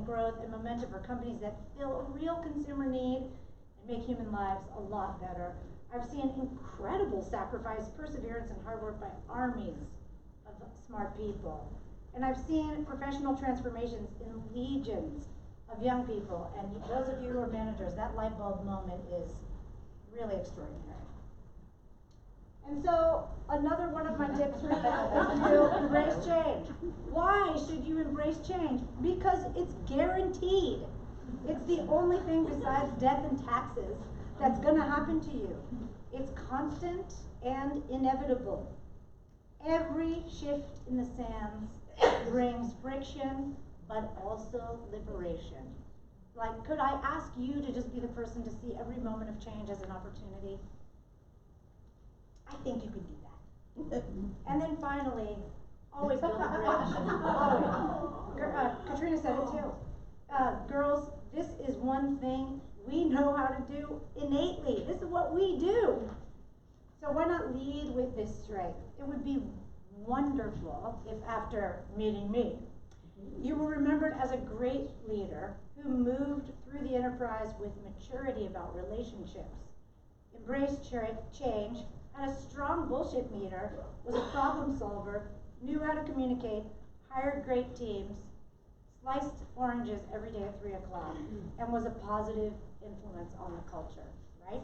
and growth and momentum for companies that fill a real consumer need and make human lives a lot better. I've seen incredible sacrifice, perseverance, and hard work by armies of smart people. And I've seen professional transformations in legions of young people. And those of you who are managers, that light bulb moment is really extraordinary. And so another one of my tips for you is to embrace change. Why should you embrace change? Because it's guaranteed. It's the only thing besides death and taxes that's going to happen to you. It's constant and inevitable. Every shift in the sands brings friction, but also liberation. Like, could I ask you to just be the person to see every moment of change as an opportunity? I think you could do that. And then finally, always build a bridge. Always. Katrina said it too. Girls, this is one thing we know how to do innately. This is what we do. So why not lead with this strength? It would be wonderful if after meeting me, you were remembered as a great leader who moved through the enterprise with maturity about relationships, embraced change, had a strong bullshit meter, was a problem solver, knew how to communicate, hired great teams, sliced oranges every day at 3 o'clock, and was a positive influence on the culture, right?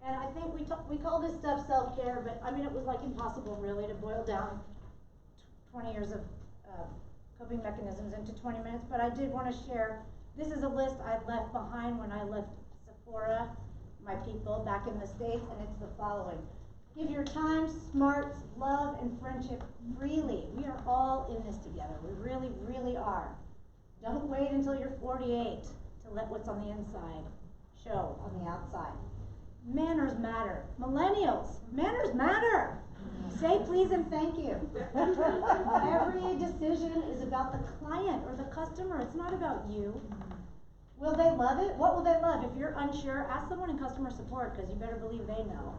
And I think we call this stuff self-care, but I mean, it was like impossible really to boil down 20 years of coping mechanisms into 20 minutes, but I did want to share, this is a list I left behind when I left Sephora, my people back in the States, and it's the following. Give your time, smarts, love, and friendship freely. We are all in this together. We really, really are. Don't wait until you're 48 to let what's on the inside show on the outside. Manners matter. Millennials, manners matter. Say please and thank you. Every decision is about the client or the customer. It's not about you. Will they love it? What will they love? If you're unsure, ask someone in customer support, because you better believe they know.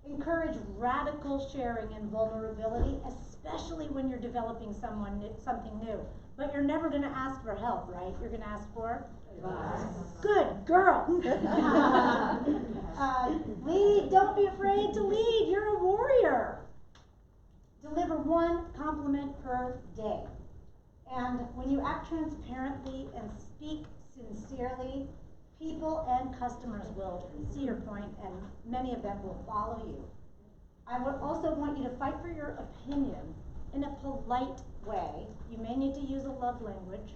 Encourage radical sharing and vulnerability, especially when you're developing something new. But you're never going to ask for help, right? You're going to ask for advice. Good girl. Lead. Don't be afraid to lead. You're a warrior. Deliver one compliment per day. And when you act transparently and speak sincerely, people and customers will see your point, and many of them will follow you. I would also want you to fight for your opinion in a polite way. You may need to use a love language.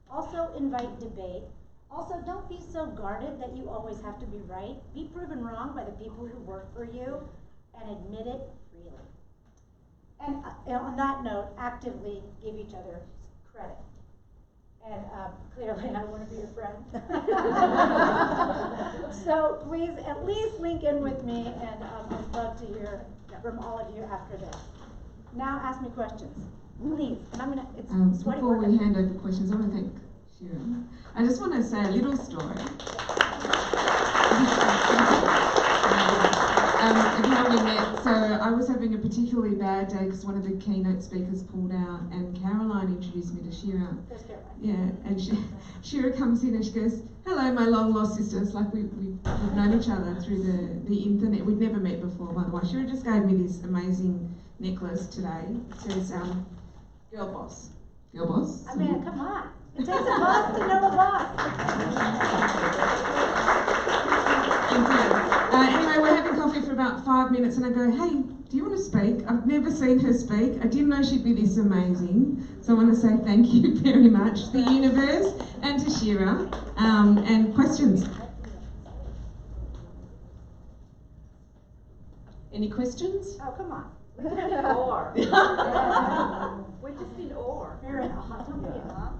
Also invite debate. Also, don't be so guarded that you always have to be right. Be proven wrong by the people who work for you, and admit it freely. And on that note, actively give each other credit. And clearly I want to be your friend. So please at least link in with me, and I'd love to hear from all of you after this. Now ask me questions, please. And I'm going to, before we hand over questions, I want to thank Shira. I just want to say a little story. If you haven't met, so I was having a particularly bad day because one of the keynote speakers pulled out, and Caroline introduced me to Shira. There's Caroline. Yeah, and Shira comes in and she goes, "Hello, my long lost sister." It's like we've known each other through the internet. We'd never met before, by the way. Shira just gave me this amazing necklace today. It says, "Girl boss." Girl boss. I mean, come on. It takes a boss to know a boss. Anyway, we're having coffee for about 5 minutes, and I go, "Hey, do you want to speak?" I've never seen her speak. I didn't know she'd be this amazing. So I want to say thank you very much to the universe and to Shira. And questions? Any questions? Oh, come on. Or. We're just in or. You're in awe. Don't be in awe.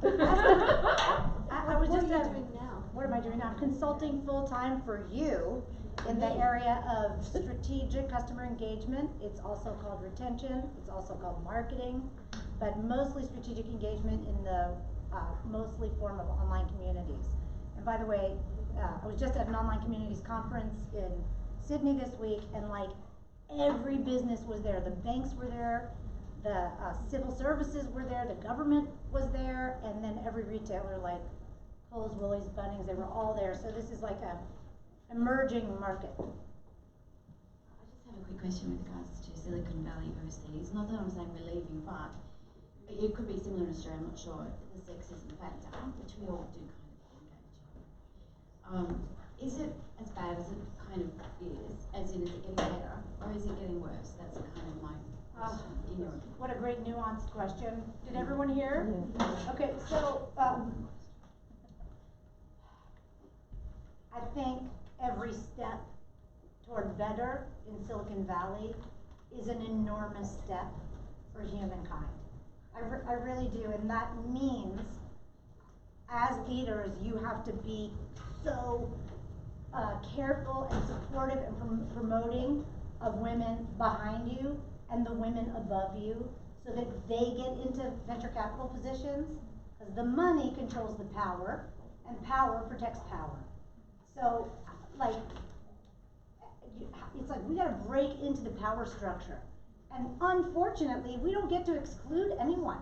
What are you doing now? What am I doing now? I'm consulting full-time for you in the area of strategic customer engagement. It's also called retention. It's also called marketing, but mostly strategic engagement in the mostly form of online communities. And by the way, I was just at an online communities conference in Sydney this week, and like every business was there. The banks were there, the civil services were there, the government was there, and then every retailer like Kohl's, Willie's, Bunnings, they were all there. So this is like a emerging market. I just have a quick question with regards to Silicon Valley overseas. Not that I'm saying we're leaving, but it could be similar in Australia, I'm not sure. The sexism factor, which we all do kind of engage. Is it as bad as it kind of is, as in is it getting better, or is it getting worse? That's kind of my question in your opinion. What a great nuanced question. Did everyone hear? Yeah. Okay, so I think every step toward better in Silicon Valley is an enormous step for humankind. I really do, and that means as leaders you have to be so careful and supportive and promoting of women behind you and the women above you so that they get into venture capital positions, because the money controls the power and power protects power. So like it's like we got to break into the power structure, and unfortunately we don't get to exclude anyone.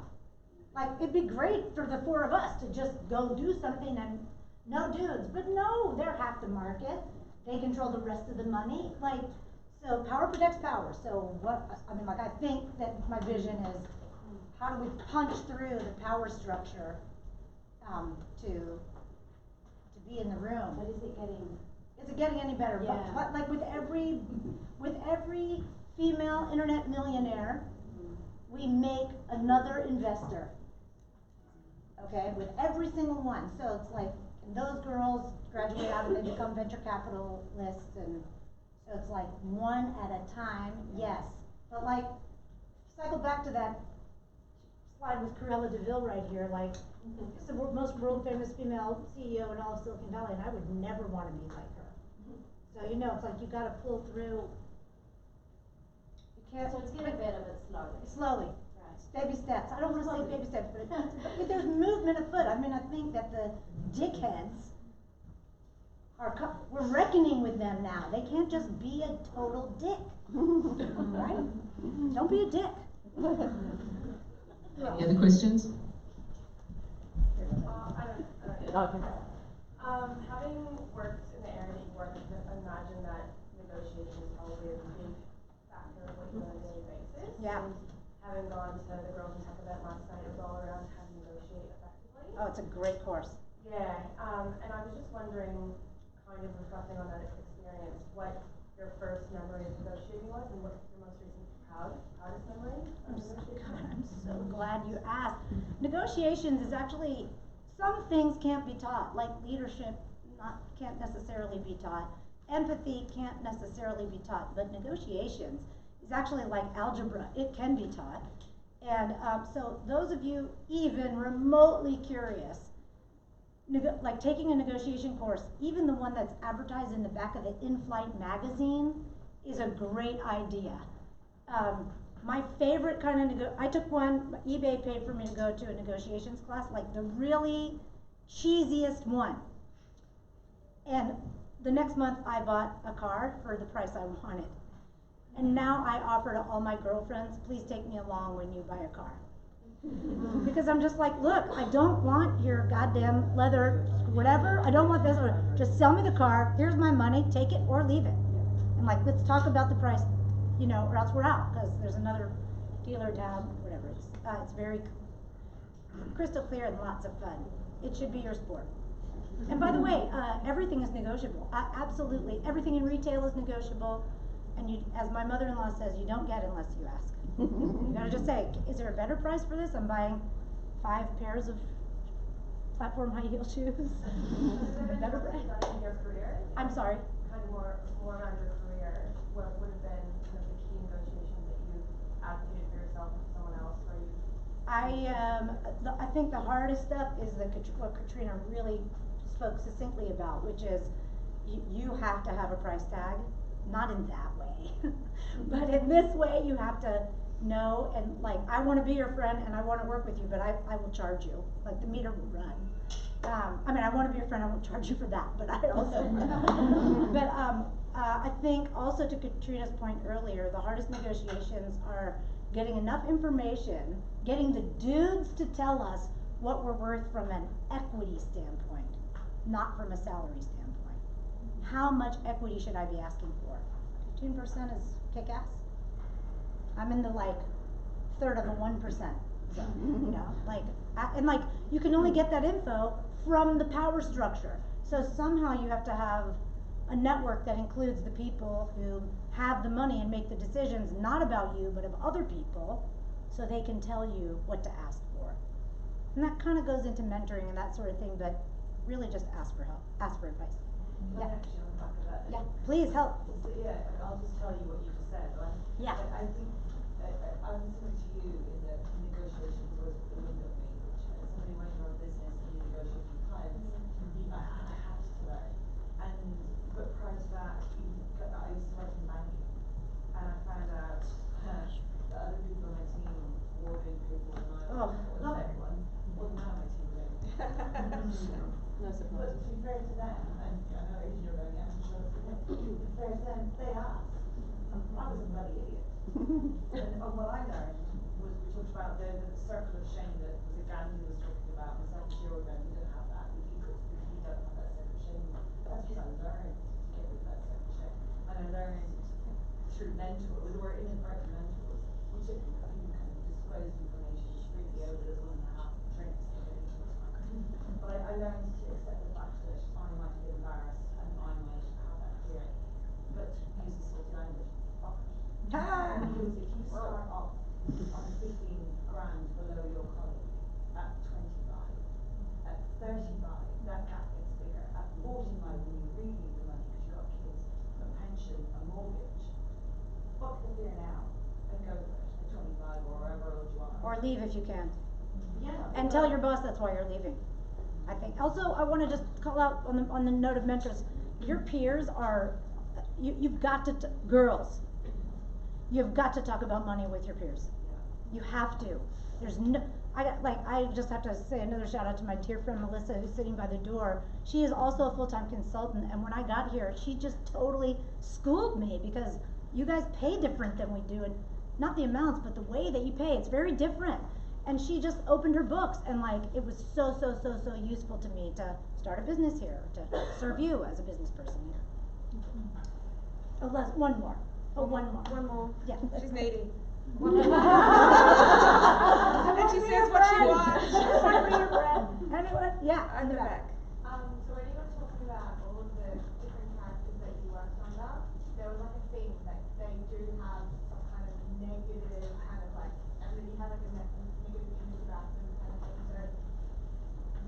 Like it'd be great for the four of us to just go do something and no dudes, but no, they're half the market. They control the rest of the money. Like, so power protects power. So what, I mean, like I think that my vision is how do we punch through the power structure to be in the room. But is it getting any better? Yeah. But like with every female internet millionaire, we make another investor. Okay, with every single one. So it's like, and those girls graduate out and they become venture capitalists, and so it's like one at a time, yes. But like, cycle back to that slide with Cruella DeVille right here, like, it's the most world famous female CEO in all of Silicon Valley, and I would never want to be like her. So, you know, it's like you gotta pull through, you can't. So it's getting better, but slowly. Slowly. Baby steps. I don't want to say baby steps, but there's movement afoot. I mean, I think that the dickheads we're reckoning with them now. They can't just be a total dick, right? Don't be a dick. Any other questions? Having worked in the area that you work in, I imagine that negotiation is probably a big factor of what you do on a daily basis. Yeah. Having gone to the Girls in Tech event last night, it was all around how to negotiate effectively. Oh, it's a great course. Yeah, and I was just wondering, kind of reflecting on that experience, what your first memory of negotiating was, and what your most recent proudest memory of negotiating? I'm so glad you asked. Negotiations is actually, some things can't be taught, like leadership can't necessarily be taught. Empathy can't necessarily be taught, but negotiations is actually like algebra. It can be taught. And so those of you even remotely curious, like taking a negotiation course, even the one that's advertised in the back of the in-flight magazine, is a great idea. My favorite kind of I took one, eBay paid for me to go to a negotiations class, like the really cheesiest one. And the next month I bought a car for the price I wanted. And now I offer to all my girlfriends, please take me along when you buy a car. Because I'm just like, look, I don't want your goddamn leather, whatever, I don't want this, just sell me the car, here's my money, take it or leave it. And like, let's talk about the price, you know, or else we're out, because there's another dealer down, whatever. It's very crystal clear and lots of fun. It should be your sport. And by the way, everything is negotiable. Absolutely, everything in retail is negotiable. And you, as my mother-in-law says, you don't get unless you ask. You gotta just say, is there a better price for this? I'm buying 5 pairs of platform high heel shoes. Better price. In your career? I'm sorry? Kind of more around your career, what would have been kind of the key negotiations that you advocated for yourself and for someone else, where you? I think the hardest stuff is what Katrina really spoke succinctly about, which is you have to have a price tag. Not in that way, but in this way you have to know, and like, I want to be your friend and I want to work with you, but I will charge you, like the meter will run. I mean, I want to be your friend, I won't charge you for that, but I also, I think also to Katrina's point earlier, the hardest negotiations are getting enough information, getting the dudes to tell us what we're worth from an equity standpoint, not from a salary standpoint. How much equity should I be asking for? 15% is kick-ass. I'm in the like third of a 1% zone, you know, like, and like, you can only get that info from the power structure. So somehow you have to have a network that includes the people who have the money and make the decisions, not about you, but of other people, so they can tell you what to ask for. And that kind of goes into mentoring and that sort of thing, but really just ask for help, ask for advice. Yeah. Actually, on the back of that. Yeah, please help. So, yeah, I'll just tell you what you just said. Like, Yeah. I think I'm similar to you in that negotiations was the window of me, which as somebody running your own business and you negotiate with clients, I have to learn. But prior to that, I used to work in banking, and I found out that other people on my team were being paid more than I was. Well, not everyone. Well, now my team were getting No surprise. But to be fair to them, and I know Asian you're going, I'm sure it's okay. To be fair to them, they asked. I was a bloody idiot. And what I learned was, we talked about the circle of shame that was Gandhi was talking about, and myself and Shiro going, we don't have that, we don't have that circle of shame. That's what I learned to get rid of that circle of shame. And I learned through mentors, there were inadvertent mentors, which if you kind of disclose information, freely out as 1.5 drinks, but I learned to accept the fact that I might get embarrassed and I might have that fear, but use the sort of language. Because if you start off on 15 grand below your colleague at 25, at 35, that gap gets bigger. At 45, when you really need the money because you've got kids, a pension, a mortgage, fuck the fear now and go for it at 25 or wherever old you are. Or leave if you can. Yeah. And tell your boss that's why you're leaving. I think. Also, I want to just call out on the note of mentors. Your peers are, you've got to, girls, you've got to talk about money with your peers. You have to. There's no, I just have to say another shout out to my dear friend Melissa, who's sitting by the door. She is also a full-time consultant, and when I got here, she just totally schooled me because you guys pay different than we do, and not the amounts, but the way that you pay, it's very different. And she just opened her books, and like, it was so useful to me to start a business here, to serve you as a business person here. Oh, one more. Oh, one more. One more. Yeah. She's needy. And she says what she wants. Anyone? Yeah, in the back. So when you were talking about all of the different characters that you worked under, there was like a theme that they do have some kind of negative kind of like, everybody had like a negative image about them kind of thing. So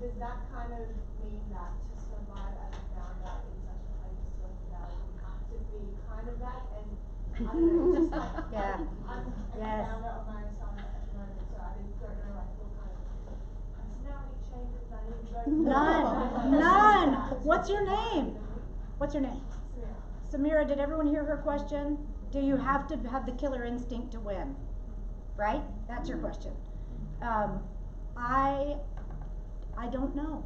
does that kind of mean that to survive as a founder in such a place as Silicon Valley, you have to be kind of that? And I don't know, just like, Yeah. I'm a founder of my own startup at the moment, so I don't know like what kind of personality changes I need to go through. None. What's your name? What's your name? Samira. Samira, did everyone hear her question? Do you have to have the killer instinct to win? Right? That's your question. I don't know.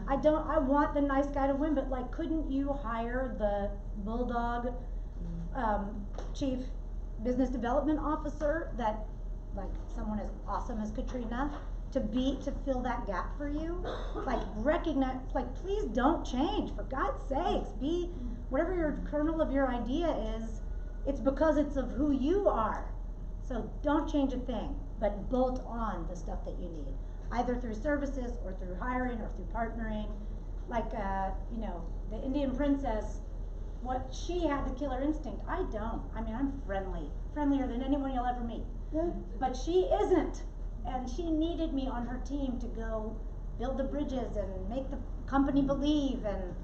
I want the nice guy to win, but like, couldn't you hire the bulldog, chief business development officer that, like, someone as awesome as Katrina, to fill that gap for you? Like, recognize, like, please don't change, for God's sakes. Be, whatever your kernel of your idea is, it's because it's of who you are. So don't change a thing, but bolt on the stuff that you need, either through services or through hiring or through partnering. Like, you know, the Indian princess, what she had the killer instinct. I don't. I mean, I'm friendlier than anyone you'll ever meet. But she isn't. And she needed me on her team to go build the bridges and make the company believe, and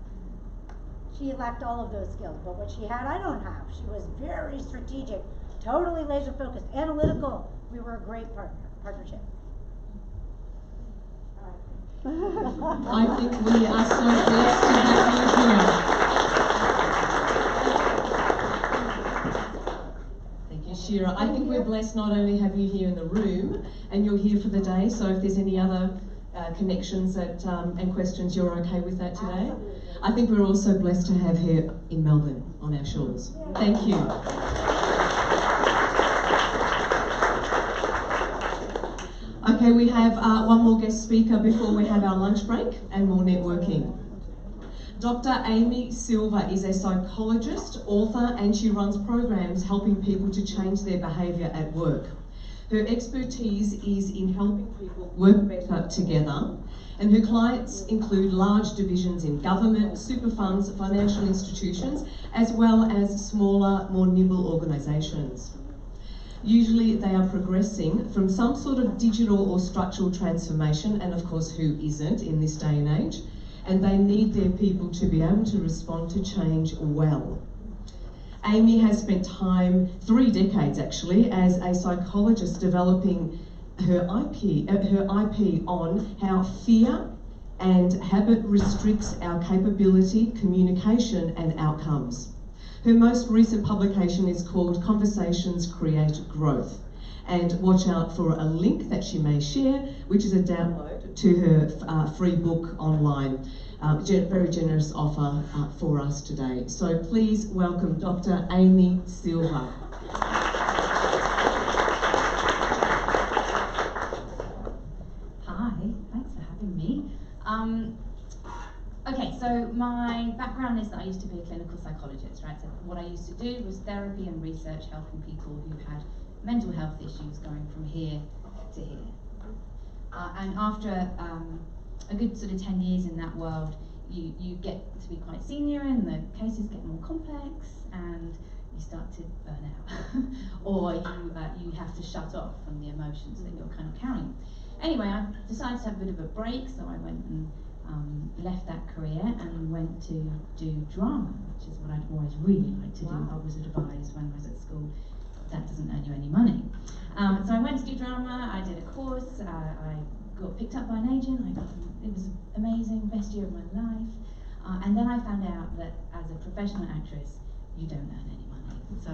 she lacked all of those skills. But what she had, I don't have. She was very strategic, totally laser focused, analytical. We were a great partnership. I think we are so blessed to have you here. Thank you, Shira. I think we're blessed not only have you here in the room, and you're here for the day, so if there's any other connections that, and questions, you're okay with that today? Absolutely. I think we're also blessed to have here in Melbourne on our shores. Thank you. Okay, we have one more guest speaker before we have our lunch break and more networking. Dr. Amy Silva is a psychologist, author, and she runs programs helping people to change their behaviour at work. Her expertise is in helping people work better together, and her clients include large divisions in government, super funds, financial institutions, as well as smaller, more nimble organisations. Usually they are progressing from some sort of digital or structural transformation, and of course who isn't in this day and age, and they need their people to be able to respond to change well. Amy has spent time, 3 decades actually, as a psychologist developing her IP on how fear and habit restricts our capability, communication and outcomes. Her most recent publication is called Conversations Create Growth. And watch out for a link that she may share, which is a download to her free book online. Very generous offer for us today. So please welcome Dr. Amy Silva. Hi, thanks for having me. Okay, so my background is that I used to be a clinical psychologist, right? So what I used to do was therapy and research, helping people who had mental health issues going from here to here. And after a good sort of 10 years in that world, you get to be quite senior and the cases get more complex and you start to burn out. Or you have to shut off from the emotions that you're kind of carrying. Anyway, I decided to have a bit of a break, so I went and left that career and went to do drama, which is what I'd always really liked to do. I was advised when I was at school, that doesn't earn you any money. So I went to do drama, I did a course, I got picked up by an agent, it was amazing, best year of my life. And then I found out that as a professional actress, you don't earn any money. So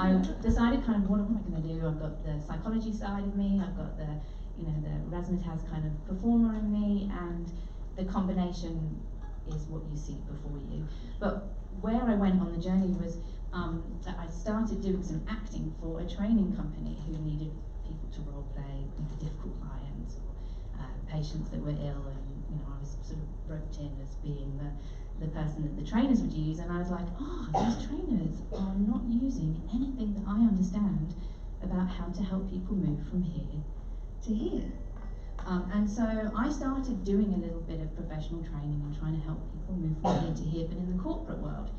I decided kind of what am I going to do? I've got the psychology side of me, I've got the razzmatazz kind of performer in me, and the combination is what you see before you. But where I went on the journey was that I started doing some acting for a training company who needed people to role play difficult clients or patients that were ill, and I was sort of roped in as being the person that the trainers would use, and I was like, these trainers are not using anything that I understand about how to help people move from here to here. And so I started doing a little bit of professional training and trying to help people move from here to here, but in the corporate world.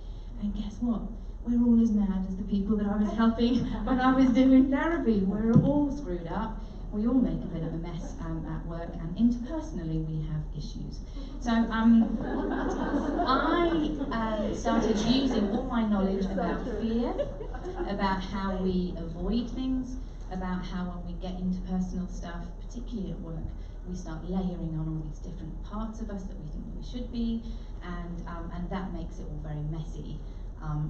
And guess what? We're all as mad as the people that I was helping when I was doing therapy. We're all screwed up. We all make a bit of a mess at work, and interpersonally we have issues. So I started using all my knowledge about fear, about how we avoid things, about how when we get into personal stuff, particularly at work, we start layering on all these different parts of us that we think we should be, and that makes it all very messy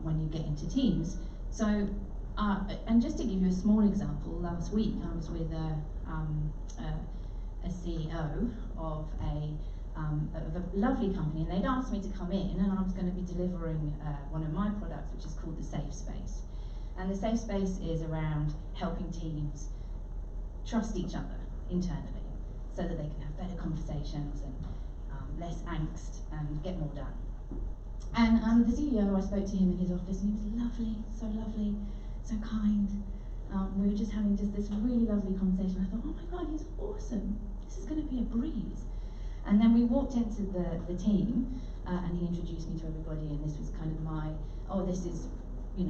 when you get into teams. So, and just to give you a small example, last week I was with a CEO of a lovely company, and they'd asked me to come in, and I was going to be delivering one of my products, which is called the Safe Space. And the Safe Space is around helping teams trust each other internally so that they can have better conversations and less angst and get more done. And the CEO, I spoke to him in his office, and he was lovely, so kind. We were just having this really lovely conversation. I thought, oh my God, he's awesome. This is going to be a breeze. And then we walked into the team, and he introduced me to everybody, and this was kind of this is who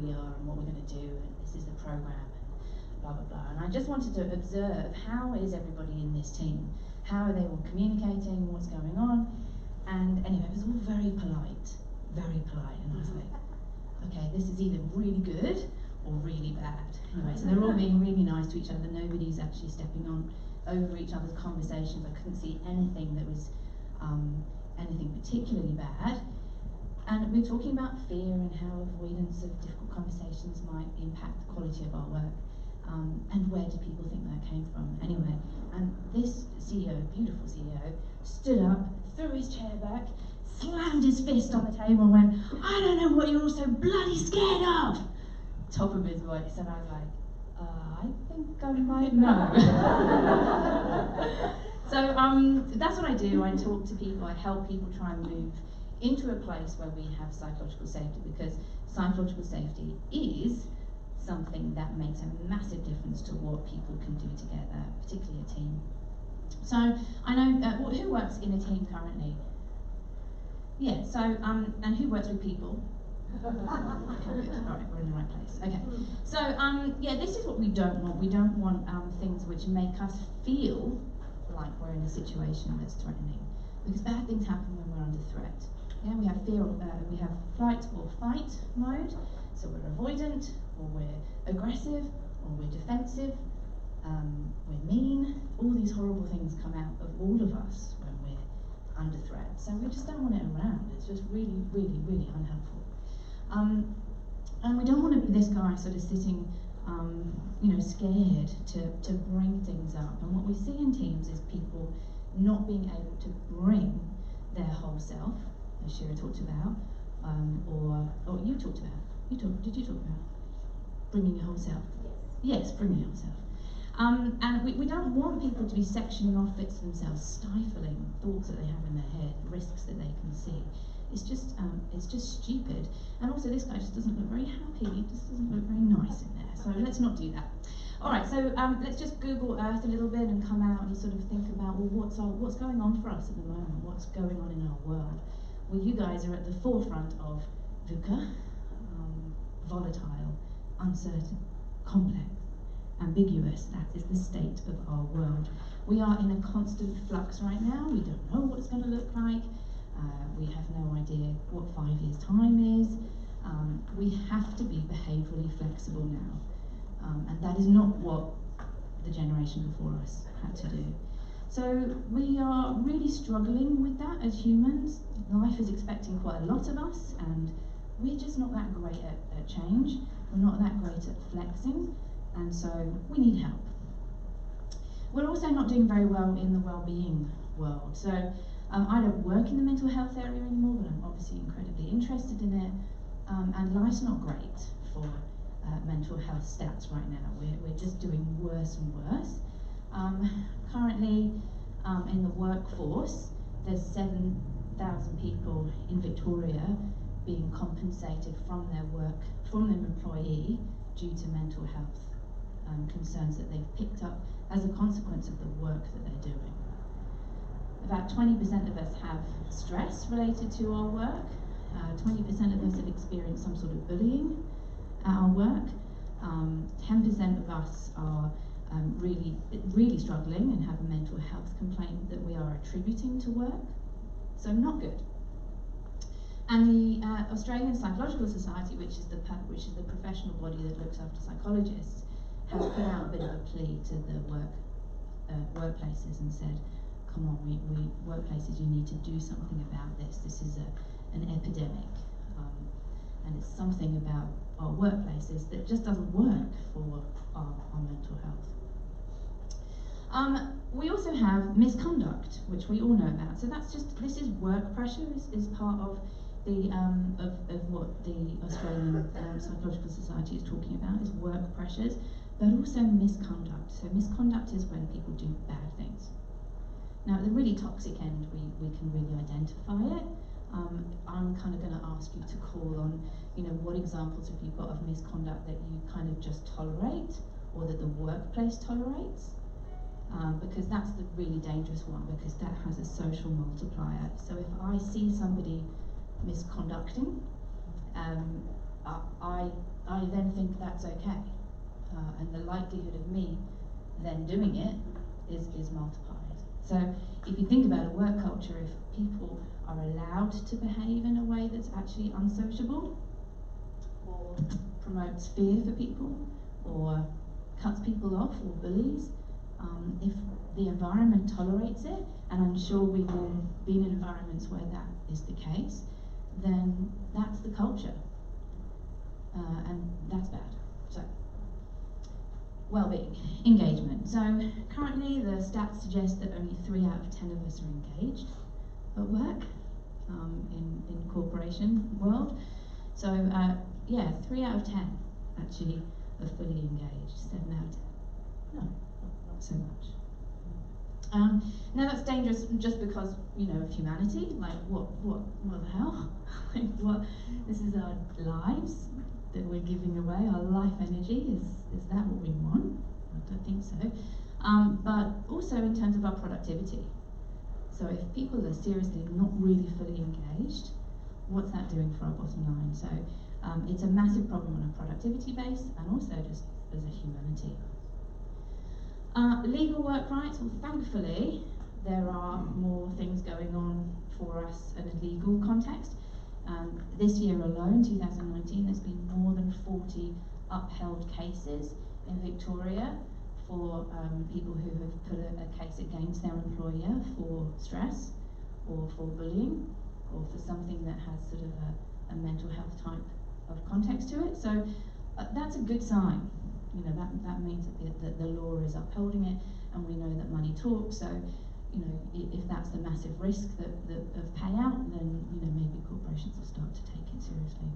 we are and what we're going to do, and this is the program, and blah, blah, blah. And I just wanted to observe, how is everybody in this team? How are they all communicating? What's going on? And anyway, it was all very polite. And I was like, okay, this is either really good or really bad. Anyway, so they're all being really nice to each other. Nobody's actually stepping on over each other's conversations. I couldn't see anything that was anything particularly bad. And we're talking about fear and how avoidance of difficult conversations might impact the quality of our work. And where do people think that came from? Anyway, and this CEO, beautiful CEO, stood up, threw his chair back, slammed his fist on the table and went, I don't know what you're all so bloody scared of! Top of his voice, and I was like, I think I might know. So that's what I do. I talk to people, I help people try and move into a place where we have psychological safety, because psychological safety is something that makes a massive difference to what people can do together, particularly a team. So I know, who works in a team currently? Yeah, so, and who works with people? Okay, good. All right, we're in the right place. Okay. So, yeah, this is what we don't want. We don't want things which make us feel like we're in a situation that's threatening, because bad things happen when we're under threat. Yeah, we have fear, we have flight or fight mode, so we're avoidant, or we're aggressive, or we're defensive, we're mean. All these horrible things come out of all of us when we're under threat. So we just don't want it around. It's just really, really, really unhelpful. And we don't want to be this guy sort of sitting, you know, scared to bring things up. And what we see in teams is people not being able to bring their whole self, as Shira talked about, or you talked about. Did you talk about bringing your whole self? Yes, bringing your whole self. And we don't want people to be sectioning off bits of themselves, stifling thoughts that they have in their head, risks that they can see. It's just stupid. And also, this guy just doesn't look very happy. He just doesn't look very nice in there. So let's not do that. All right. So let's just Google Earth a little bit and come out and sort of think about, well, what's going on for us at the moment? What's going on in our world? Well, you guys are at the forefront of VUCA, volatile, uncertain, complex, ambiguous. That is the state of our world. We are in a constant flux right now. We don't know what it's going to look like. We have no idea what 5 years' time is. We have to be behaviourally flexible now. And that is not what the generation before us had to do. So we are really struggling with that as humans. Life is expecting quite a lot of us, and we're just not that great at change. We're not that great at flexing, and so we need help. We're also not doing very well in the well-being world. So I don't work in the mental health area anymore, but I'm obviously incredibly interested in it. And life's not great for mental health stats right now. We're just doing worse and worse. Currently, in the workforce, there's 7,000 people in Victoria being compensated from their employee due to mental health concerns that they've picked up as a consequence of the work that they're doing. About 20% of us have stress related to our work. 20% of us have experienced some sort of bullying at our work. 10% of us are really struggling and have a mental health complaint that we are attributing to work. So not good. And the Australian Psychological Society, which is the professional body that looks after psychologists, has put out a bit of a plea to the workplaces and said, come on, we workplaces, you need to do something about this. This is an epidemic, and it's something about our workplaces that just doesn't work for our mental health. We also have misconduct, which we all know about. So this is work pressure, is part of the of what the Australian Psychological Society is talking about, is work pressures, but also misconduct. So misconduct is when people do bad things. Now, at the really toxic end, we can really identify it. I'm kind of going to ask you to call on, what examples have you got of misconduct that you kind of just tolerate, or that the workplace tolerates? Because that's the really dangerous one, because that has a social multiplier. So if I see somebody misconducting, I then think that's okay, and the likelihood of me then doing it is multiplied. So if you think about a work culture, if people are allowed to behave in a way that's actually unsociable, or promotes fear for people, or cuts people off, or bullies, if the environment tolerates it, and I'm sure we've all been in environments where that is the case, then that's the culture, and that's bad. So, well-being, engagement. So currently the stats suggest that only 3 out of 10 of us are engaged at work in corporation world. So yeah, 3 out of 10 actually are fully engaged. 7 out of 10. No, not so much. Now that's dangerous just because, you know, of humanity. Like, what the hell? Like, what? This is our lives that we're giving away. Our life energy. Is that what we want? I don't think so. But also in terms of our productivity. So if people are seriously not really fully engaged, what's that doing for our bottom line? So it's a massive problem on a productivity base and also just as a humanity. Legal work rights, well, thankfully, there are more things going on for us in a legal context. This year alone, 2019, there's been more than 40 upheld cases in Victoria for people who have put a case against their employer for stress or for bullying or for something that has sort of a mental health type of context to it. So that's a good sign. You know, that means that the law is upholding it, and we know that money talks. So, you know, if that's the massive risk of payout, then, you know, maybe corporations will start to take it seriously.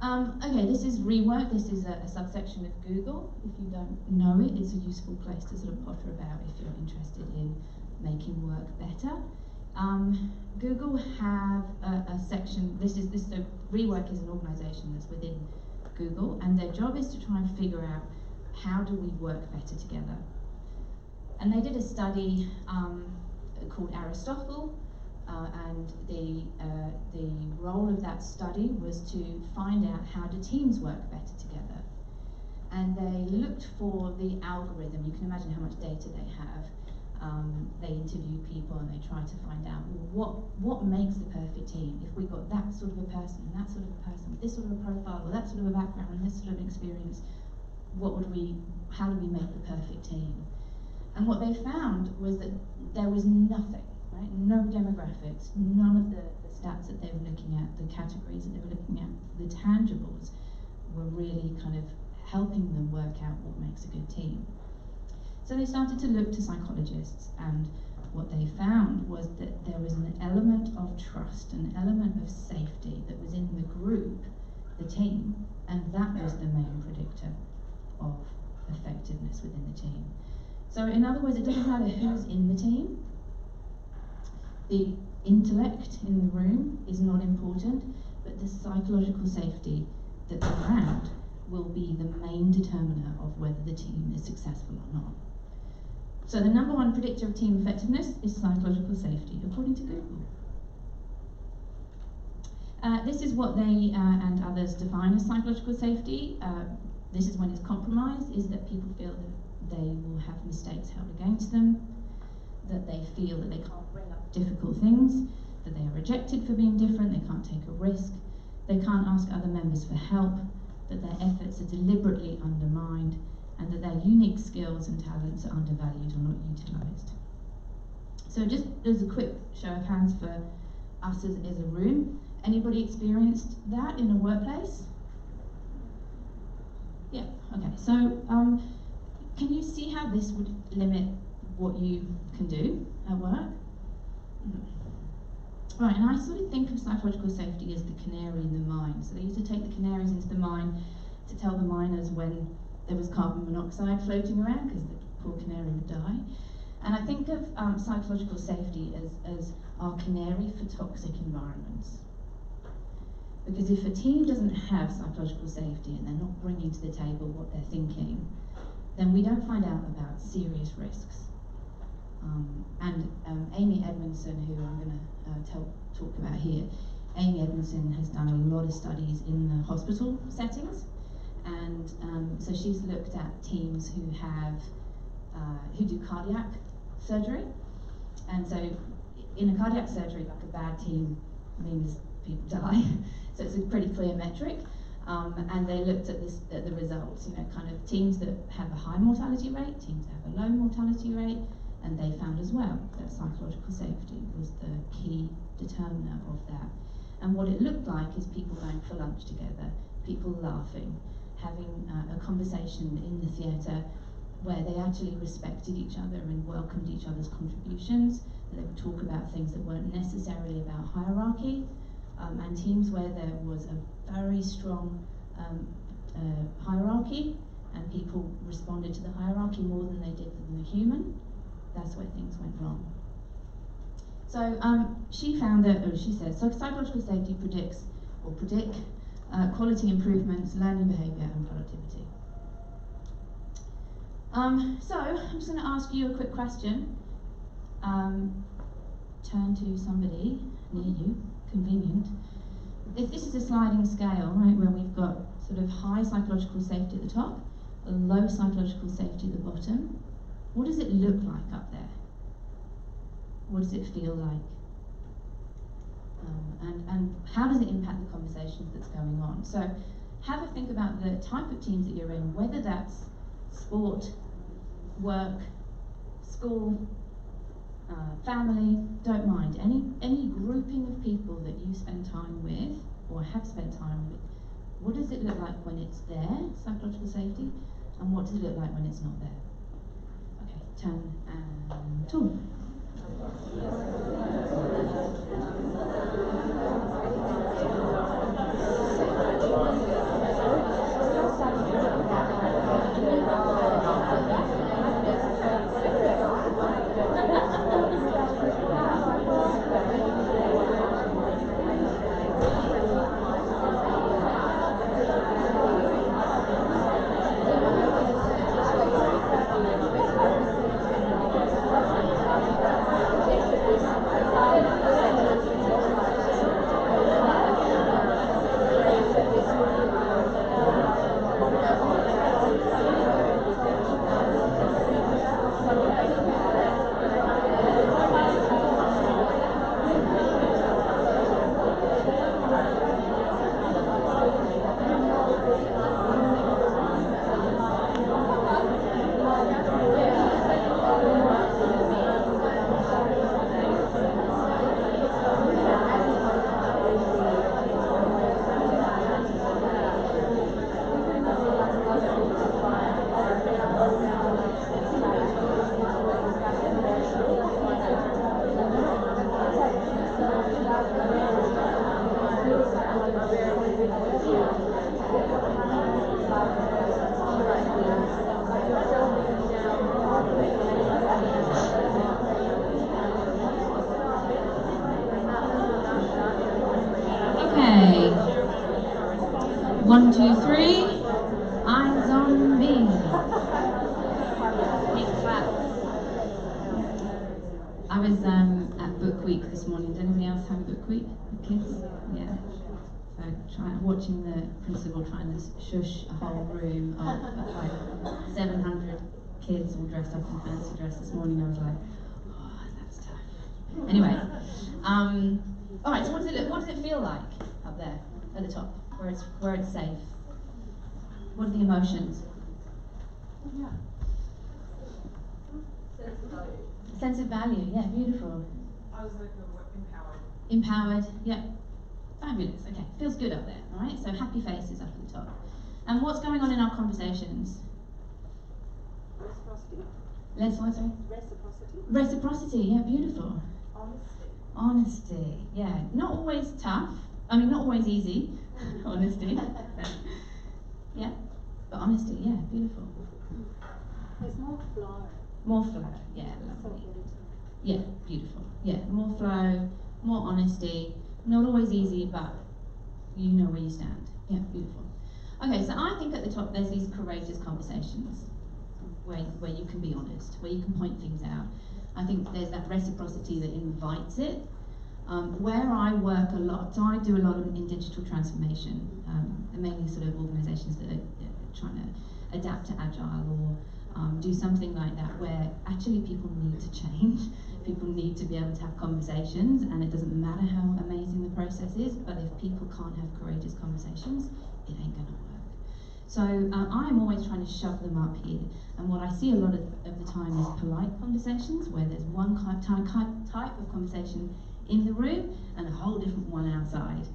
Okay, this is rework. This is a subsection of Google. If you don't know it, it's a useful place to sort of potter about if you're interested in making work better. Google have a section. So rework is an organisation that's within Google, and their job is to try and figure out how do we work better together. And they did a study called Aristotle, and the role of that study was to find out how do teams work better together. And they looked for the algorithm. You can imagine how much data they have. They interview people and they try to find out, well, what makes the perfect team? If we got that sort of a person and that sort of a person with this sort of a profile or that sort of a background and this sort of experience, how do we make the perfect team? And what they found was that there was nothing, right? No demographics, none of the stats that they were looking at, the categories that they were looking at, the tangibles were really kind of helping them work out what makes a good team. So they started to look to psychologists, and what they found was that there was an element of trust, an element of safety that was in the group, the team, and that was the main predictor of effectiveness within the team. So in other words, it doesn't matter who's in the team. The intellect in the room is not important, but the psychological safety that's around will be the main determiner of whether the team is successful or not. So the number one predictor of team effectiveness is psychological safety, according to Google. This is what they and others define as psychological safety. This is when it's compromised, is that people feel that they will have mistakes held against them, that they feel that they can't bring up difficult things, that they are rejected for being different, they can't take a risk, they can't ask other members for help, that their efforts are deliberately undermined, and that their unique skills and talents are undervalued or not utilised. So just as a quick show of hands for us as a room, anybody experienced that in a workplace? Yeah, okay, so can you see how this would limit what you can do at work? Right, and I sort of think of psychological safety as the canary in the mine. So they used to take the canaries into the mine to tell the miners when there was carbon monoxide floating around, because the poor canary would die. And I think of psychological safety as our canary for toxic environments. Because if a team doesn't have psychological safety and they're not bringing to the table what they're thinking, then we don't find out about serious risks. Amy Edmondson, who I'm going to talk about here, Amy Edmondson has done a lot of studies in the hospital settings, and so she's looked at teams who do cardiac surgery, and so in a cardiac surgery, like a bad team means people die, so it's a pretty clear metric. And they looked at the results, you know, kind of teams that have a high mortality rate, teams that have a low mortality rate, and they found as well that psychological safety was the key determiner of that. And what it looked like is people going for lunch together, people laughing, having a conversation in the theatre where they actually respected each other and welcomed each other's contributions, that they would talk about things that weren't necessarily about hierarchy, and teams where there was a very strong hierarchy, and people responded to the hierarchy more than they did than the human, that's where things went wrong. So she found that, or she says, so psychological safety predict quality improvements, learning behaviour and productivity. So I'm just going to ask you a quick question. Turn to somebody near you, convenient. If this is a sliding scale, right, where we've got sort of high psychological safety at the top, low psychological safety at the bottom, what does it look like up there? What does it feel like? And how does it impact the conversations that's going on? So have a think about the type of teams that you're in, whether that's sport, work, school, family, don't mind. Any grouping of people that you spend time with or have spent time with, what does it look like when it's there, psychological safety, and what does it look like when it's not there? Okay, turn and talk. Okay. 1, 2, 3. Eyes on me. Big clap. I was at Book Week this morning. Did anybody else have Book Week with kids? Yeah. So watching the principal trying to shush a whole room of like 700 kids all dressed up in fancy dress this morning, I was like, oh, that's tough. Anyway, all right. So what does it feel like up there at the top, where it's safe? What are the emotions? Yeah. Sense of value. Yeah, beautiful. I was like empowered. Empowered. Yeah. Fabulous. Okay, feels good up there. All right. So happy faces up at the top. And what's going on in our conversations? Reciprocity. Let's what? Sorry. Reciprocity. Reciprocity. Yeah, beautiful. Honesty. Honesty. Yeah, not always tough. I mean, not always easy. Honesty. Yeah, but honesty. Yeah, beautiful. There's more flow. More flow. Yeah, So lovely. good. Yeah, beautiful. Yeah, more flow, more honesty. Not always easy, but you know where you stand. Yeah, beautiful. Okay, so I think at the top there's these courageous conversations where you can be honest, where you can point things out. I think there's that reciprocity that invites it. Where I work a lot, so I do a lot in digital transformation, mainly sort of organisations that are trying to adapt to agile or do something like that, where actually people need to change. People need to be able to have conversations, and it doesn't matter how amazing the process is, but if people can't have courageous conversations, it ain't gonna work. So I'm always trying to shove them up here, and what I see a lot of the time is polite conversations, where there's one type of conversation in the room and a whole different one outside.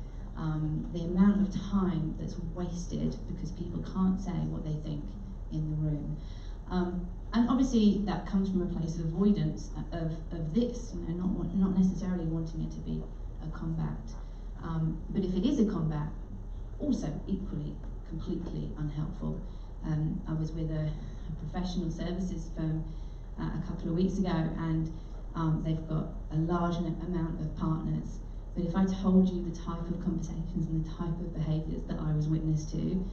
The amount of time that's wasted because people can't say what they think in the room. And obviously that comes from a place of avoidance of this, not necessarily wanting it to be a combat. But if it is a combat, also equally completely unhelpful. I was with a professional services firm a couple of weeks ago, and they've got a large amount of partners. But if I told you the type of conversations and the type of behaviours that I was witness to,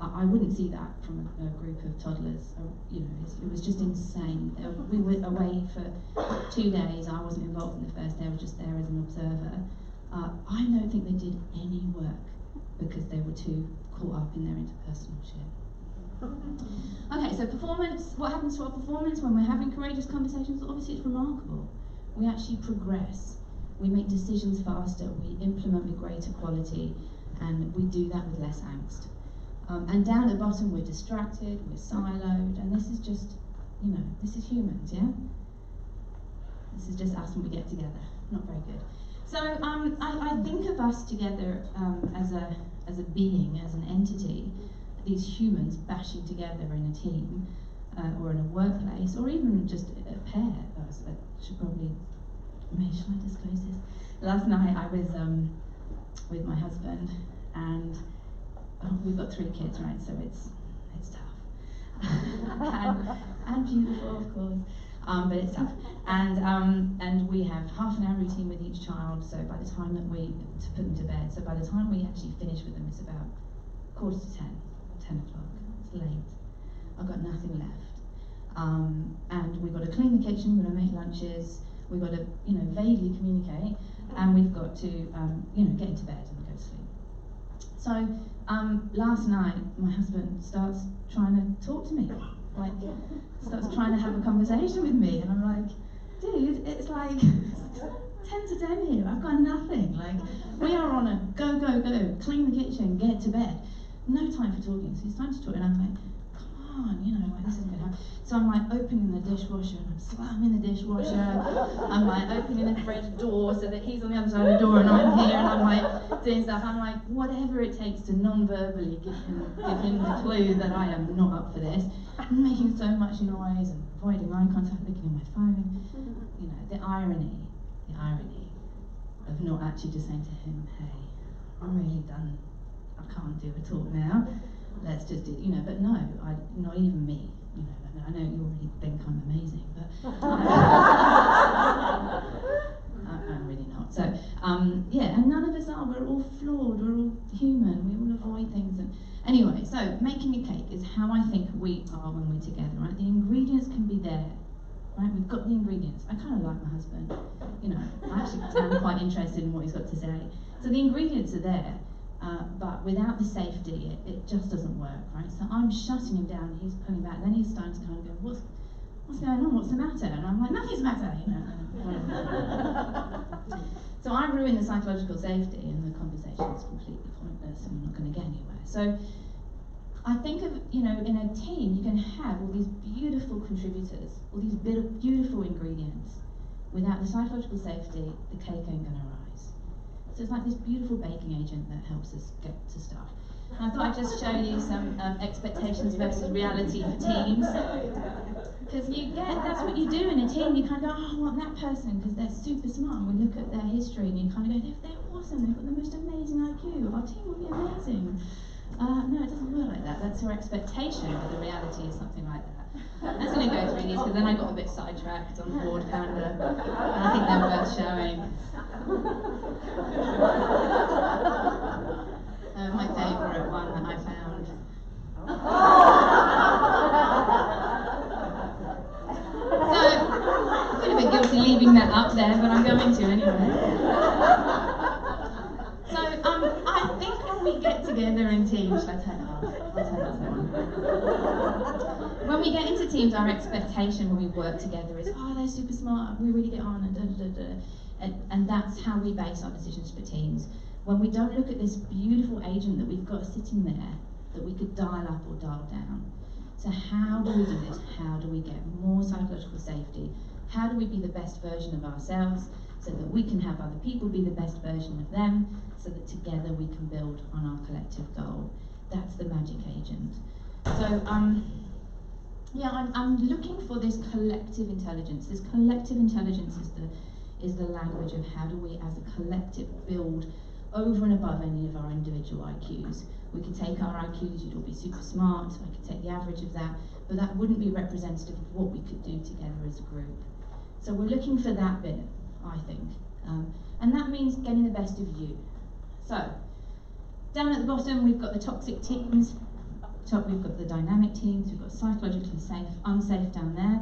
I wouldn't see that from a group of toddlers. You know, it was just insane. We were away for 2 days. I wasn't involved in the first day. I was just there as an observer. I don't think they did any work because they were too caught up in their interpersonal shit. Okay, so performance. What happens to our performance when we're having courageous conversations? Obviously, it's remarkable. We actually progress. We make decisions faster. We implement with greater quality, and we do that with less angst. And down at the bottom, we're distracted, we're siloed, and this is just, you know, this is humans, yeah? This is just us when we get together. Not very good. So I think of us together as a being, as an entity, these humans bashing together in a team, or in a workplace, or even just a pair. I should probably, maybe should I disclose this? Last night I was with my husband, and we've got 3 kids, right? So it's tough and beautiful, of course, but it's tough. And we have half an hour routine with each child. So by the time that to put them to bed, so by the time we actually finish with them, it's about 9:45, 10 o'clock. It's late. I've got nothing left, and we've got to clean the kitchen. We've got to make lunches. We've got to, you know, vaguely communicate, and we've got to, you know, get into bed and go to sleep. So last night, my husband starts trying to talk to me, like starts trying to have a conversation with me, and I'm like, dude, it's like 10 to 10 here. I've got nothing. Like, we are on a go, go, go. Clean the kitchen, get to bed. No time for talking. So it's time to talk, and I'm like, come on, you know, like this isn't gonna happen. So I'm like opening the dishwasher, and I'm slamming the dishwasher. I'm like opening the fridge door so that he's on the other side of the door and I'm here, and I'm like doing stuff. I'm like, whatever it takes to non-verbally give him the clue that I am not up for this. I'm making so much noise and avoiding eye contact, looking at my phone. You know, the irony of not actually just saying to him, hey, I'm really done. I can't do a talk now. Let's just do, you know, but no, not even me, you know, I know you already think I'm amazing, but I'm really not. So, yeah, and none of us are. We're all flawed, we're all human, we all avoid things. And anyway, so making a cake is how I think we are when we're together, right? The ingredients can be there, right? We've got the ingredients. I kind of like my husband, you know, I actually am quite interested in what he's got to say. So the ingredients are there. But without the safety, it just doesn't work, right? So I'm shutting him down, he's pulling back, then he's starting to kind of go, what's going on, what's the matter? And I'm like, nothing's the matter, you know. So I ruin the psychological safety, and the conversation is completely pointless, and we're not going to get anywhere. So I think of, you know, in a team, you can have all these beautiful contributors, all these beautiful ingredients. Without the psychological safety, the cake ain't going to rise. So it's like this beautiful baking agent that helps us get to stuff. And I thought I'd just show you some expectations versus reality for teams. Because that's what you do in a team. You kind of go, oh, I want that person because they're super smart. And we look at their history and you kind of go, they're awesome, they've got the most amazing IQ. Our team will be amazing. No, it doesn't work like that. That's your expectation, but the reality is something like that. I'm just going to go through these because then I got a bit sidetracked on Board Panda, and I think they're worth showing. My favourite one that I found. So, I feel a bit guilty leaving that up there, but I'm going to anyway. So, I think when we get together in teams, should I turn it off? I'll turn it off. When we get into teams, our expectation when we work together is, oh, they're super smart, we really get on, and da-da-da-da. And that's how we base our decisions for teams. When we don't look at this beautiful agent that we've got sitting there, that we could dial up or dial down. So how do we do this? How do we get more psychological safety? How do we be the best version of ourselves so that we can have other people be the best version of them, so that together we can build on our collective goal? That's the magic agent. So, yeah, I'm looking for this collective intelligence. This collective intelligence is the language of how do we as a collective build over and above any of our individual IQs. We could take our IQs, you'd all be super smart, I could take the average of that, but that wouldn't be representative of what we could do together as a group. So we're looking for that bit, I think. And that means getting the best of you. So, down at the bottom, we've got the toxic teams. Up the top, we've got the dynamic teams. We've got psychologically safe, unsafe down there.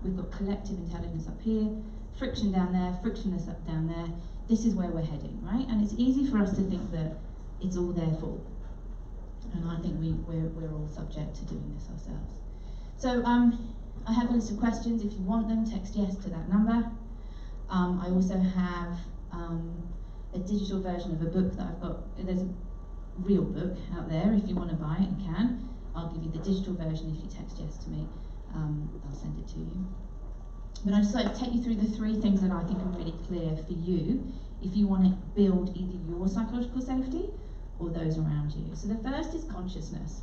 We've got collective intelligence up here. Friction down there, frictionless up down there. This is where we're heading, right? And it's easy for us to think that it's all their fault. And I think we're all subject to doing this ourselves. So I have a list of questions. If you want them, text yes to that number. I also have a digital version of a book that I've got. There's a real book out there. If you want to buy it, you can. I'll give you the digital version if you text yes to me. I'll send it to you. But I just like to take you through the three things that I think are really clear for you if you want to build either your psychological safety or those around you. So the first is consciousness.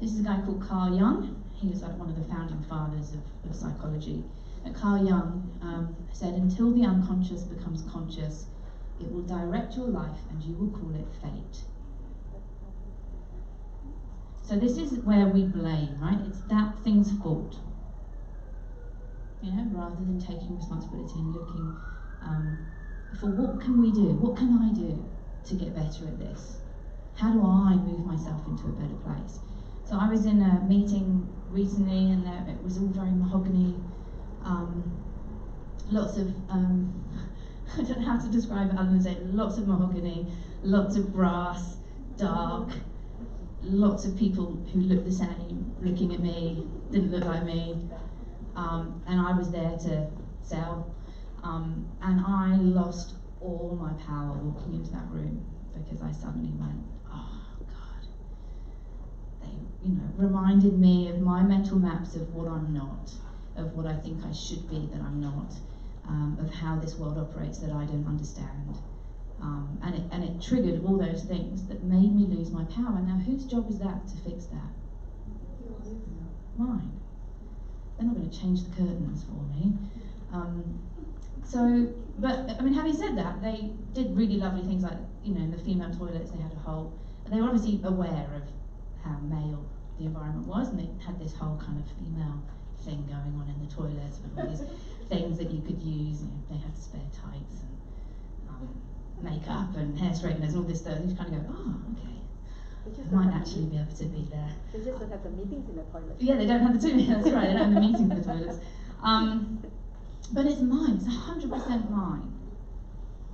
This is a guy called Carl Jung. He was like one of the founding fathers of psychology. And Carl Jung said, until the unconscious becomes conscious, it will direct your life and you will call it fate. So this is where we blame, right? It's that thing's fault. You know, rather than taking responsibility and looking for what can we do? What can I do to get better at this? How do I move myself into a better place? So I was in a meeting recently and it was all very mahogany, lots of, I don't know how to describe it other than say lots of mahogany, lots of brass, dark, lots of people who looked the same, looking at me, didn't look like me, and I was there to sell, and I lost all my power walking into that room because I suddenly went, oh God. They, reminded me of my mental maps of what I'm not, of what I think I should be that I'm not, of how this world operates that I don't understand. And it triggered all those things that made me lose my power. Now, whose job is that to fix that? Mine. They're not going to change the curtains for me. But having said that, they did really lovely things like, in the female toilets, they had a whole, they were obviously aware of how male the environment was, and they had this whole kind of female thing going on in the toilets with all these things that you could use. They had spare tights and makeup and hair straighteners and all this stuff. You kind of go, oh, okay. I might actually be able to be there. They just don't have the meetings in the toilets. Yeah, they don't have the two. That's right. They don't have the meetings in the toilets. But it's mine. It's 100% mine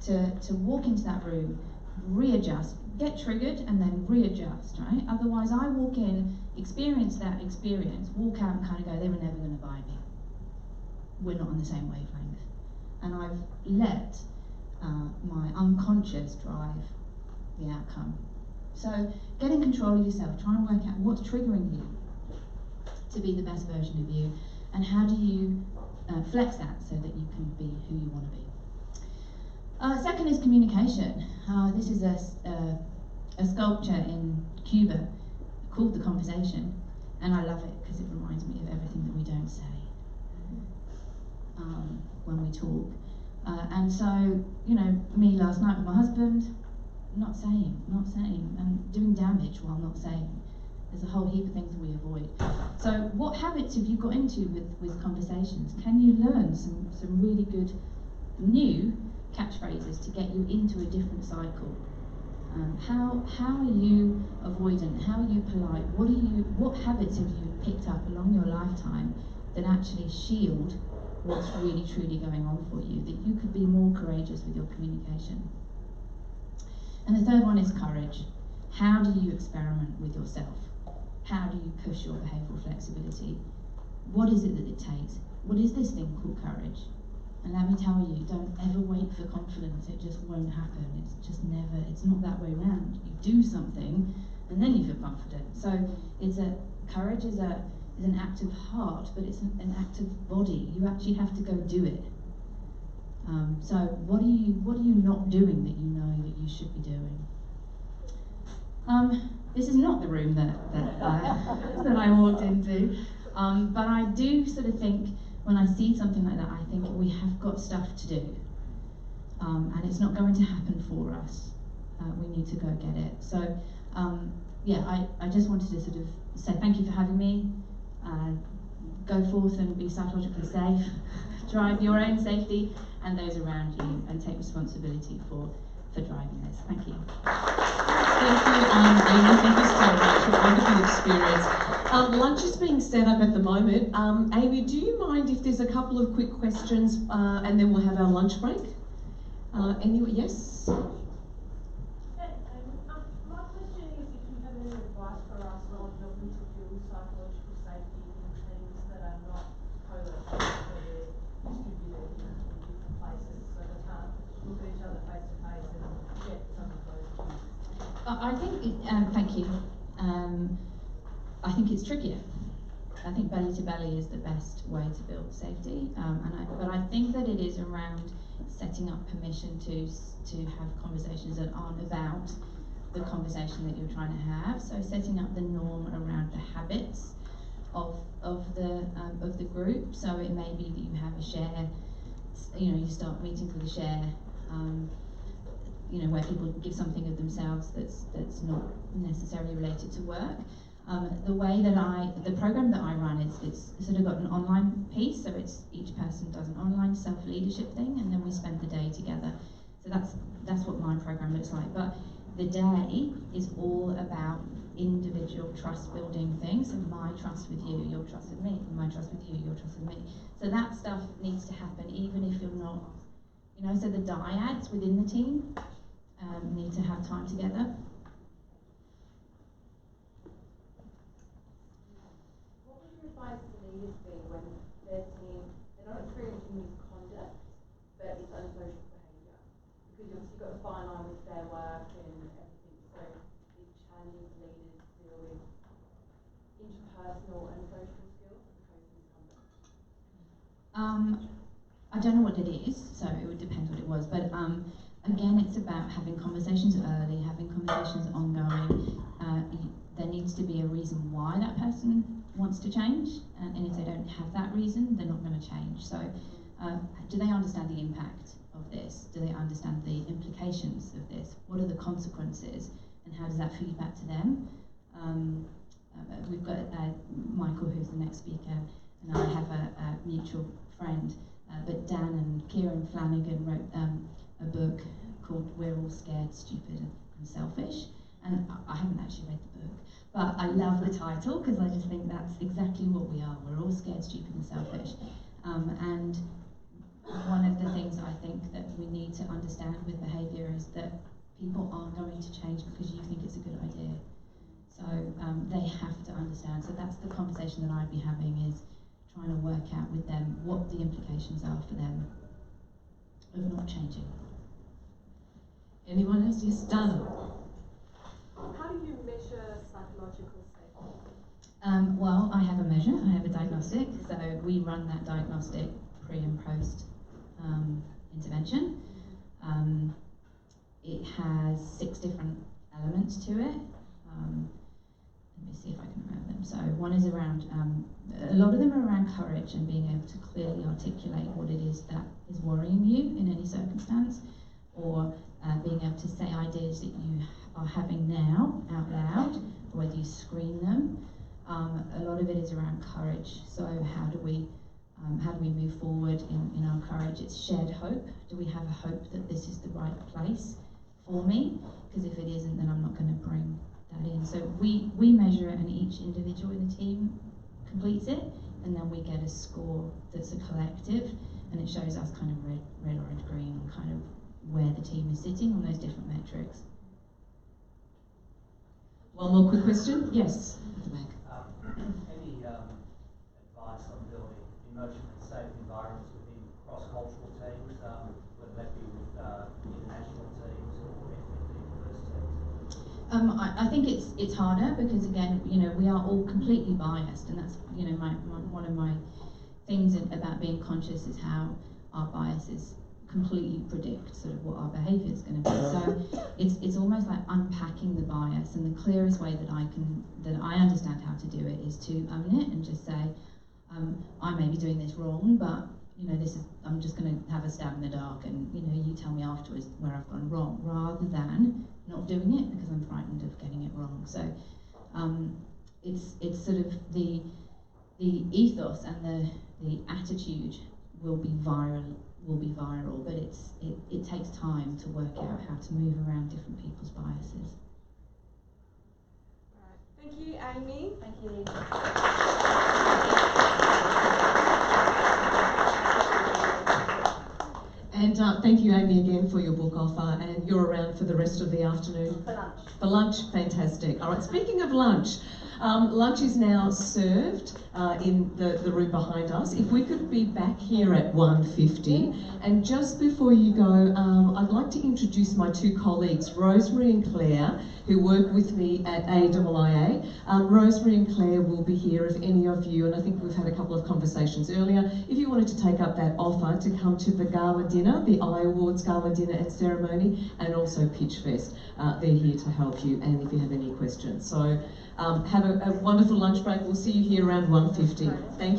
to walk into that room, readjust, get triggered, and then readjust. Right? Otherwise, I walk in, experience that experience, walk out, and kind of go, they were never going to buy me. We're not on the same wavelength, and I've let my unconscious drive the outcome. So get in control of yourself. Try and work out what's triggering you to be the best version of you, and how do you flex that so that you can be who you want to be. Second is communication. This is a sculpture in Cuba called The Conversation, and I love it because it reminds me of everything that we don't say when we talk. And so, me last night with my husband, not saying, and doing damage while not saying. There's a whole heap of things we avoid. So what habits have you got into with conversations? Can you learn some really good new catchphrases to get you into a different cycle? How are you avoidant? How are you polite? What habits have you picked up along your lifetime that actually shield what's really truly going on for you, that you could be more courageous with your communication? And the third one is courage. How do you experiment with yourself? How do you push your behavioural flexibility? What is it that it takes? What is this thing called courage? And let me tell you, don't ever wait for confidence. It just won't happen. It's just never, it's not that way around. You do something and then you feel confident. So courage is an act of heart, but it's an act of body. You actually have to go do it. So what are you not doing that you know that you should be doing? This is not the room that I walked into, but I do sort of think when I see something like that, I think we have got stuff to do, and it's not going to happen for us. We need to go get it. So yeah, I just wanted to sort of say thank you for having me. Go forth and be psychologically safe, drive your own safety and those around you, and take responsibility for driving this. Thank you. Thank you, Amy. Thank you so much. A wonderful experience. Lunch is being set up at the moment. Amy, do you mind if there's a couple of quick questions and then we'll have our lunch break? Anyway, yes? My question is if you have any advice for us on helping to build psychological safety in teams that are not co-located, so they're distributed in different places, so they can't look at each other face to face and get some of those cues. I think, thank you. I think it's trickier. I think belly to belly is the best way to build safety, but I think that it is around setting up permission to have conversations that aren't about the conversation that you're trying to have. So setting up the norm around the habits of the group. So it may be that you have a share. You start meetings with a share. Where people give something of themselves that's not necessarily related to work. The way that the program that I run, it's sort of got an online piece, so it's each person does an online self-leadership thing, and then we spend the day together. So that's what my program looks like. But the day is all about individual trust-building things, and my trust with you, your trust with me, my trust with you, your trust with me. So that stuff needs to happen even if you're not, so the dyads within the team need to have time together. What would your advice to leaders be when their team, they're not experiencing misconduct, but it's unsocial behaviour? Because you've got a fine line with fair work and everything, so it's challenging for leaders to deal with interpersonal and social skills as opposed to misconduct. I don't know what it is, so it would depend what it was, but again, it's about having conversations early, having conversations ongoing. There needs to be a reason why that person wants to change, and if they don't have that reason, they're not going to change. So, do they understand the impact of this? Do they understand the implications of this? What are the consequences, and how does that feed back to them? We've got Michael, who's the next speaker, and I have a mutual friend, but Dan and Kieran Flanagan wrote a book called We're All Scared, Stupid and Selfish, and I haven't actually read the book, but I love the title because I just think that's exactly what we are. We're all scared, stupid and selfish, and one of the things I think that we need to understand with behaviour is that people aren't going to change because you think it's a good idea. So they have to understand. So that's the conversation that I'd be having, is trying to work out with them what the implications are for them of not changing. Anyone else? Yes, Dana. How do you measure psychological safety? Well, I have a measure, I have a diagnostic, so we run that diagnostic pre and post intervention. It has 6 different elements to it. Let me see if I can remember them. So one is around, a lot of them are around courage and being able to clearly articulate what it is that is worrying you in any circumstance, or being able to say ideas that you are having now out loud, or whether you screen them. A lot of it is around courage. So how do we move forward in our courage? It's shared hope. Do we have a hope that this is the right place for me? Because if it isn't, then I'm not going to bring that in. So we measure it, and each individual in the team completes it, and then we get a score that's a collective, and it shows us kind of red, orange, green, on kind of where the team is sitting on those different metrics. One more quick question? Yes, at the back. Any advice on building emotionally safe environments within cross-cultural teams, whether that be with international teams or ethnically diverse teams? I think it's harder because, again, we are all completely biased, and that's one of my things about being conscious is how our biases completely predict sort of what our behaviour is going to be. So it's almost like unpacking the bias, and the clearest way that I understand how to do it is to own it and just say, I may be doing this wrong, but you know, I'm just going to have a stab in the dark and, you know, you tell me afterwards where I've gone wrong, rather than not doing it because I'm frightened of getting it wrong. So it's sort of the ethos and the attitude will be viral, but it takes time to work out how to move around different people's biases. Thank you, Amy. Thank you. And thank you, Amy, again for your book offer, and you're around for the rest of the afternoon. For lunch. For lunch, fantastic. All right, speaking of lunch, lunch is now served in the room behind us. If we could be back here at 1:50, and just before you go, I'd like to introduce my two colleagues, Rosemary and Claire, who work with me at AIIA. Rosemary and Claire will be here if any of you, and I think we've had a couple of conversations earlier, if you wanted to take up that offer to come to the gala dinner, the iAwards gala dinner and ceremony, and also Pitch Fest. They're here to help you, and if you have any questions. So have a wonderful lunch break. We'll see you here around 1:50. Thank you.